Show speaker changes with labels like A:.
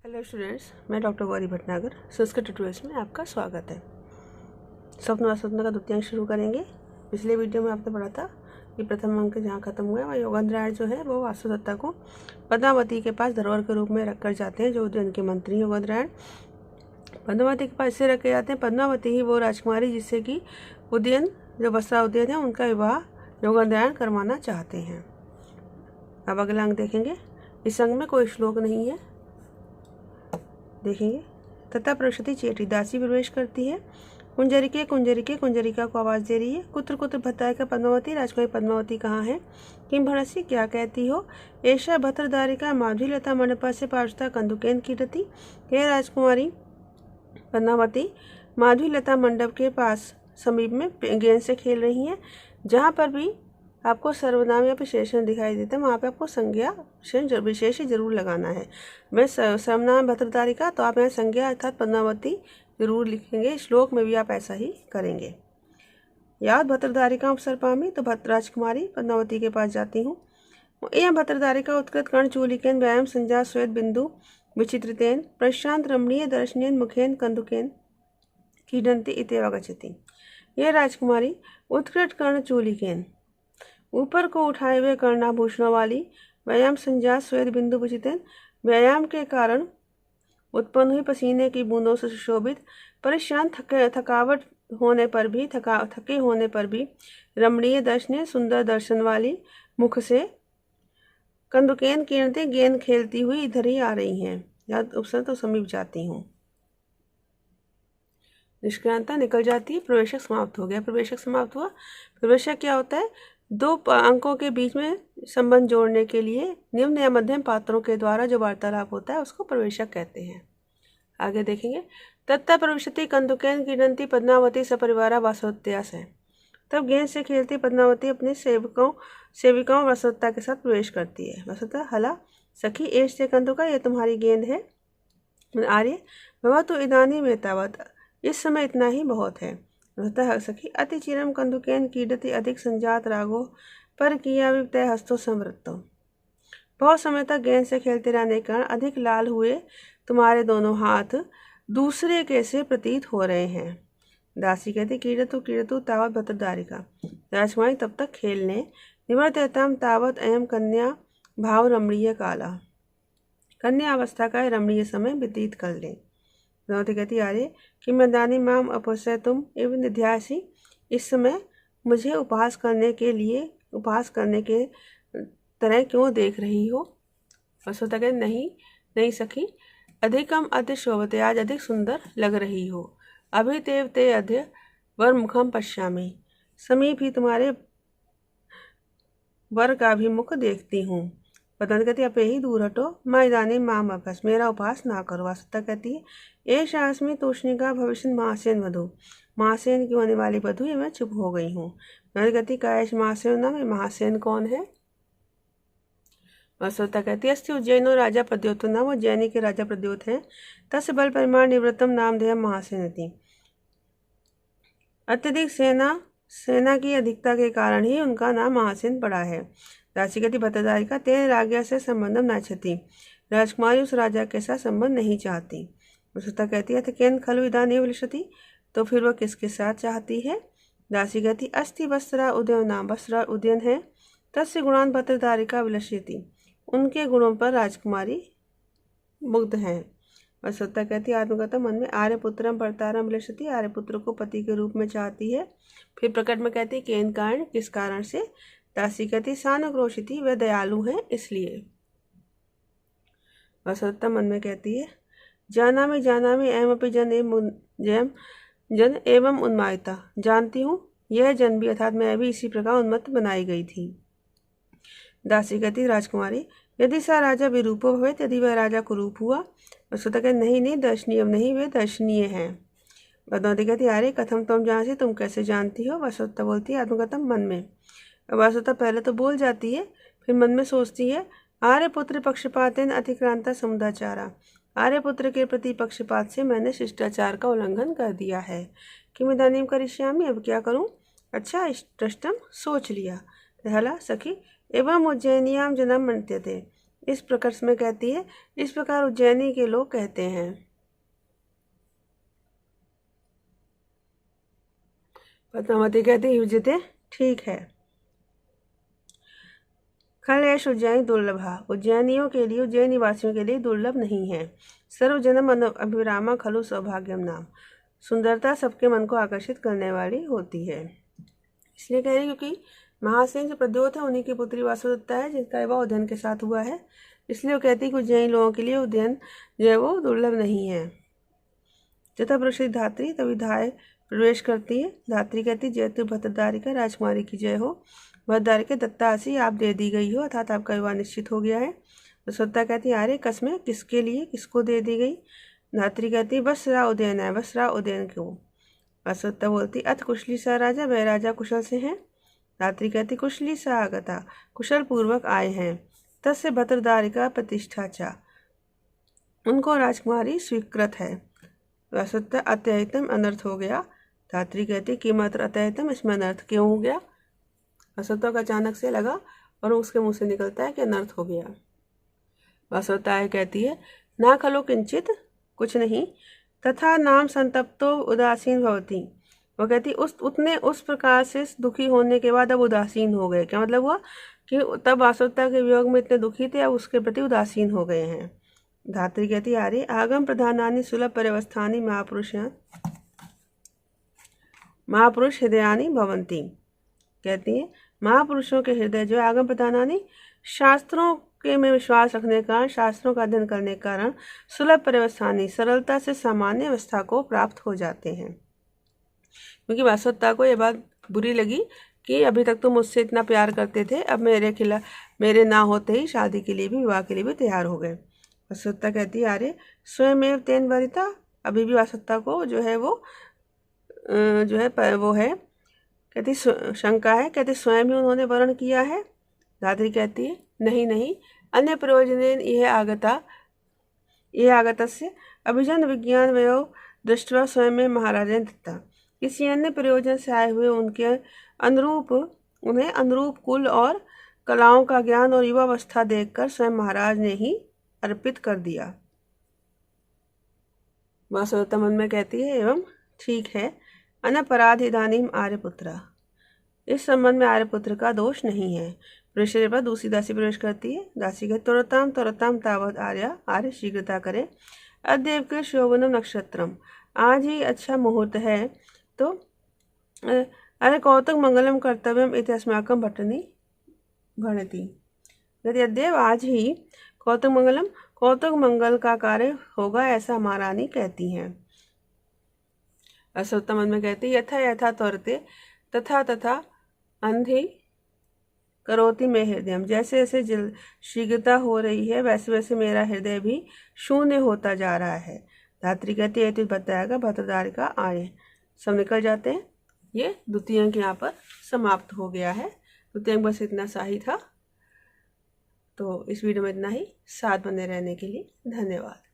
A: Hello students, मैं doctor Gauri Bhatnagar Sanskrit tutorials में आपका स्वागत है। स्वप्न व स्वप्न का द्वितीयांक शुरू करेंगे। पिछले वीडियो में आपने पढ़ा था कि प्रथम अंक जहाँ खत्म हुआ है वह योगेंद्रायण जो है वो वासुदत्ता को पद्मावती के पास धरोहर के रूप में रखकर जाते हैं, जो उद्यान के मंत्री योगेंद्रायण पद्मावती के पास इससे रखे जाते हैं। पद्मावती ही वो राजकुमारी जिससे कि उदयन जो बसरा उदयन है उनका विवाह योगेंद्रायण करवाना चाहते हैं। अब अगला अंक देखेंगे। इस अंक में कोई श्लोक नहीं है, देखेंगे। तथा प्रविशति चेटी, दासी प्रवेश करती है। कुंजरिके कुंजरिके, कुंजरिका को आवाज दे रही है। कुत्र कुत्र भत्तायिका पद्मावती, राजकुमारी पद्मावती कहाँ है? किम भणसी, क्या कहती हो? ऐशा भद्रदारिका माधुलता मंडपा से पार्षता कंदुकेन कीरति, हे राजकुमारी पद्मावती माधुलता मंडप के पास समीप में गेंद से खेल रही हैं। जहाँ पर भी आपको सर्वनाम या विशेषण दिखाई देता है वहाँ पे आपको संज्ञा विशेष जरूर लगाना है। मैं सर्वनाम भद्रदारिका, तो आप यहाँ संज्ञा अर्थात पद्मावती जरूर लिखेंगे। श्लोक में भी आप ऐसा ही करेंगे। याद भद्रदारिका अवसर पामी, तो राजकुमारी पद्मावती के पास जाती हूँ। एवं भद्रदारिका उत्कृत कर्ण चूलिकेन व्यायाम संजा श्वेत बिंदु विचित्रितेन प्रशांत रमणीय दर्शनेन मुखेन कंदुकेन क्रीडन्ति इत्यवगच्छति। यह राजकुमारी उत्कृट कर्ण चूलिकेन, ऊपर को उठाए हुए कर्णाभूषणों वाली, व्यायाम संजात श्वेत बिंदु विचितेन, व्यायाम के कारण उत्पन्न हुई पसीने की बूंदों से सुशोभित, परेशान थकावट होने पर भी थके होने पर भी रमणीय दर्शन, सुंदर दर्शन वाली मुख से कंदुकेन किरणते, गेंद खेलती हुई इधर ही आ रही हैं। याद उपसर तो समीप जाती हूँ। निष्क्रांता निकल जाती है। प्रवेशक समाप्त हो गया। प्रवेशक समाप्त हुआ। प्रवेशक क्या होता है? दो अंकों के बीच में संबंध जोड़ने के लिए निम्न या मध्यम पात्रों के द्वारा जो वार्तालाप होता है उसको प्रवेशक कहते हैं। आगे देखेंगे। तत्ता प्रविशति कंदुकेन क्रीडन्ति पद्मावती सपरिवारा वासवत्यास है। तब गेंद से खेलती पद्मावती अपने सेविकाओं वासवत्ता के साथ प्रवेश करती है। वासवत्ता, हला सखी एश से कंदुका, यह तुम्हारी गेंद है। आर्य, वह तो इदानी में तावत, इस समय इतना ही बहुत है। सखी, अति चिरम कंदुकेन कीडति, अधिक संजात रागो पर किया वितय हस्तो समृत्तो। बहुत समय तक गेंद से खेलते रहने के कारण अधिक लाल हुए तुम्हारे दोनों हाथ दूसरे के से प्रतीत हो रहे हैं। दासी कहती, कीडतु कीडतु तावत भद्रदारिका, राजकुमारी तब तक खेलने, निवर्त्यताम तावत अयम कन्या भाव रमणीय काला, कन्या अवस्था का रमणीय समय व्यतीत कर ले। पद्मावती कहती, आर्य कि मैं दानी माम अपस्य तुम एवं निध्यासी, इस समय मुझे उपहास करने के तरह क्यों देख रही हो? वसुता कहती, नहीं सखी, अधिकम अति शोभते, आज अधिक सुंदर लग रही हो। अभी तेव ते अध्य वर मुखम पश्यामी, समीप ही तुम्हारे वर का भी मुख देखती हूँ। पद्मावती कहती, अपे ही दूर हटो, मैं इदानी माम अभ्यास, मेरा उपहास ना करो। वासुदेव कहती है, ए शास्मी तूष्णिका भविष्य महासेन वधु, महासेन की होने वाली वधु, ये मैं चुप हो गई हूँ। पद्मावती कहती, कायश महासेन नाम, महासेन कौन है? वासुदेव कहती, अस्ति उज्जैनो राजा प्रद्योत नाम, उज्जैनी के राजा प्रद्योत हैं। तस्य बल परिमाण निवृत्तम नाम देह महासेन थी। अत्यधिक सेना की अधिकता के कारण ही उनका नाम महासेन पड़ा है। दासी कहती, भद्रदारिका तेरे राज्ञा से संबंधम न क्षति, राजकुमारी उस राजा के साथ संबंध नहीं चाहती। वसुता कहती है, केन खलु इदानीं विलसति, तो फिर वह किसके साथ चाहती है? दासी कहती, अस्ति वस्त्रा उदयन नाम, वस्त्रा उदयन है। तस्य गुणान भद्रदारिका विलसति, उनके गुणों पर राजकुमारी मुग्ध हैं। वसुता कहती, आत्मगतम मन में आर्यपुत्रम भर्तारम विलसति, आर्यपुत्र को पति के रूप में चाहती है। फिर प्रकट में कहती, केन कारण, किस कारण से? दासी कहती, सानुक्रोशिति, वे दयालु हैं इसलिए। वसुता मन में कहती है, जाना में एवं अपि जन एवं उन्मायता, जानती हूँ यह जन भी अर्थात मैं भी इसी प्रकार उन्मत्त बनाई गई थी। दासी कहती, राजकुमारी यदि सा राजा विरूपो भवेत, यदि वह राजा कुरूप हुआ। वसुता कहती, नहीं दर्शनीय नहीं, वे दर्शनीय हैं। पद्मावती कहती, अरे कथम तुम जानसी, तुम कैसे जानती हो? वसुता बोलती है, आत्मगतम मन में। वासुदेव पहले तो बोल जाती है, फिर मन में सोचती है, आर्यपुत्र पक्षपातेन अतिक्रांता समुदाचारा, आर्यपुत्र के प्रति पक्षपात से मैंने शिष्टाचार का उल्लंघन कर दिया है। किम इदानीं करिष्यामि, अब क्या करूं? अच्छा, इष्टम सोच लिया। हला सखी, एवं उज्जैनियाम जन्म मन्यते, इस प्रकार में कहती है, इस प्रकार उज्जैनी के लोग कहते हैं। पद्मावती कहती है युज्यते, ठीक है। खलेश उज्जैन दुर्लभा, उज्जैनियों के लिए, उज्जैन निवासियों के लिए दुर्लभ नहीं है। सर्वजनम अभिरामा खलु सौभाग्यम नाम, सुंदरता सबके मन को आकर्षित करने वाली होती है। इसलिए कह रही क्योंकि महासेन जो प्रद्योत है उन्हीं की पुत्री वासुदेवता है, जिसका विवाह उदयन के साथ हुआ है। इसलिए वो कहती है कि उज्जैन लोगों के लिए उदयन जो है वो दुर्लभ नहीं है। जथा प्रसिद्ध धात्री तभी धाय प्रवेश करती है। धात्री कहती, जयतु भद्रदारी का राजकुमारी की जय हो। भद्रदारी के दत्तासी आप दे दी गई हो, अर्थात आपका विवाह निश्चित हो गया है। वसुदेवता कहती है, अरे कसमें, किसके लिए, किसको दे दी गई। धात्री कहती, बस रा उदयन है, बस रा उदयन क्यों। वसुदेवता बोलती, अथ कुशली सा राजा, वह राजा कुशल से हैं। धात्री कहती, कुशली सा आगता, कुशल पूर्वक आए हैं। तस्य भद्रदारिका प्रतिष्ठा चा, उनको राजकुमारी स्वीकृत है। वसुदेवता, अत्ययतम, अनर्थ हो गया। धात्री कहती, किमत्र अत्ययतम, इसमें अनर्थ क्यों हो गया। वसुदेवता को अचानक से लगा और उसके मुंह से निकलता है कि अनर्थ हो गया। वसुदेवता कहती है, ना खलो किंचित, कुछ नहीं। तथा नाम संतप्तो उदासीन भवती, वो कहती उस प्रकार से दुखी होने के बाद अब उदासीन हो गए। क्या मतलब हुआ कि तब वासुदेवता के वियोग में इतने दुखी थे, अब उसके प्रति उदासीन हो गए हैं। धात्री कहती, अरे आगम प्रधानानि सुलभ पर्यवस्थानी महापुरुष हृदयानि भवंती, कहती है महापुरुषों के हृदय जो आगम प्रधानानि, शास्त्रों के में विश्वास रखने के कारण, शास्त्रों का अध्ययन करने के कारण सुलभ पर्यवस्थानी, सरलता से सामान्य अवस्था को प्राप्त हो जाते हैं। क्योंकि वासुदेवता को ये बात बुरी लगी कि अभी तक तो मुझसे इतना प्यार करते थे, अब मेरे ना होते ही शादी के लिए भी, विवाह के लिए भी तैयार हो गए। वासुदेवता कहती है, अरे स्वयं तेन वरिता, अभी भी वासुदेवता को जो है वो वो है, कहती शंका है। कहती स्वयं ही उन्होंने वर्ण किया है। धात्री कहती है, नहीं, अन्य प्रयोजन यह आगतस्य अभिजन विज्ञान वयो दृष्टवा स्वयं में महाराजा दत्ता, किसी अन्य प्रयोजन से आए हुए उन्हें अनुरूप कुल और कलाओं का ज्ञान और युवावस्था देखकर स्वयं महाराज ने ही अर्पित कर दिया। वासुदेवता मन में कहती है, एवं ठीक है। अनपराध इदानीम आर्यपुत्र, इस संबंध में आर्यपुत्र का दोष नहीं है। प्रवेश पर दूसरी दासी प्रवेश करती है। दासी कहती, तुरताम तावत आर्य शीघ्रता करे। अद्य के शोभनम नक्षत्रम, आज ही अच्छा मुहूर्त है। तो अरे कौतुक मंगलम कर्तव्यम इति अस्माकं भटनी भणति, यदि अद्य आज ही कौतुक मंगल का कार्य होगा, ऐसा महारानी कहती हैं। वसुदेवता मन में कहती, यथा यथा त्वरते तथा अंधी करोति में हृदय, जैसे जैसे शीघ्रता हो रही है वैसे वैसे मेरा हृदय भी शून्य होता जा रहा है। धात्री कहती है, तो बताएगा भद्रदारी का आए। सब निकल जाते हैं। ये द्वितीय अंक यहाँ पर समाप्त हो गया है। द्वितीय अंक बस इतना सा ही था। तो इस वीडियो में इतना ही। साथ बने रहने के लिए धन्यवाद।